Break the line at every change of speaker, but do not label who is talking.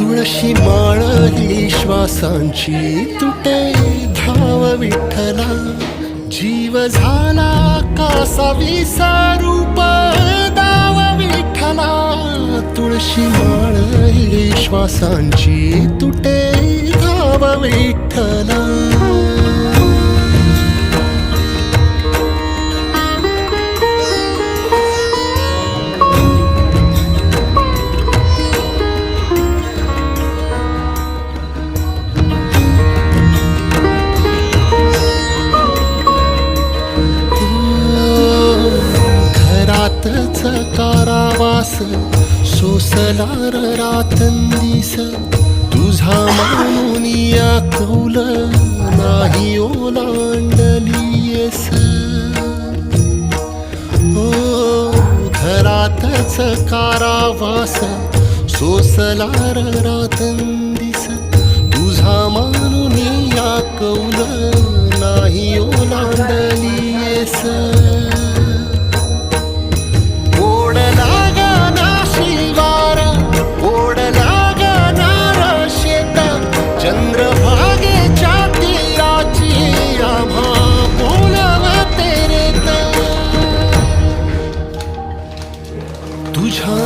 तुळशी माळ ही श्वासांची तुटे धाव विठ्ठला, जीव झाला कासा विसारूप दाव विठ्ठला. तुळशी माळ ही श्वासांची तुटे धाव विठ्ठला. घरातच कारावास सोसलार रातंदिस, तुझा मानून या कौल नाही ओलांडलीयस. घरातच कारावास सोसलार रातंदिस, तुझा मानून या कौल नाही ओलांडलीयस. चंद्रभागेच्या तीराची आम्हा बोलवते रे, तुझ्या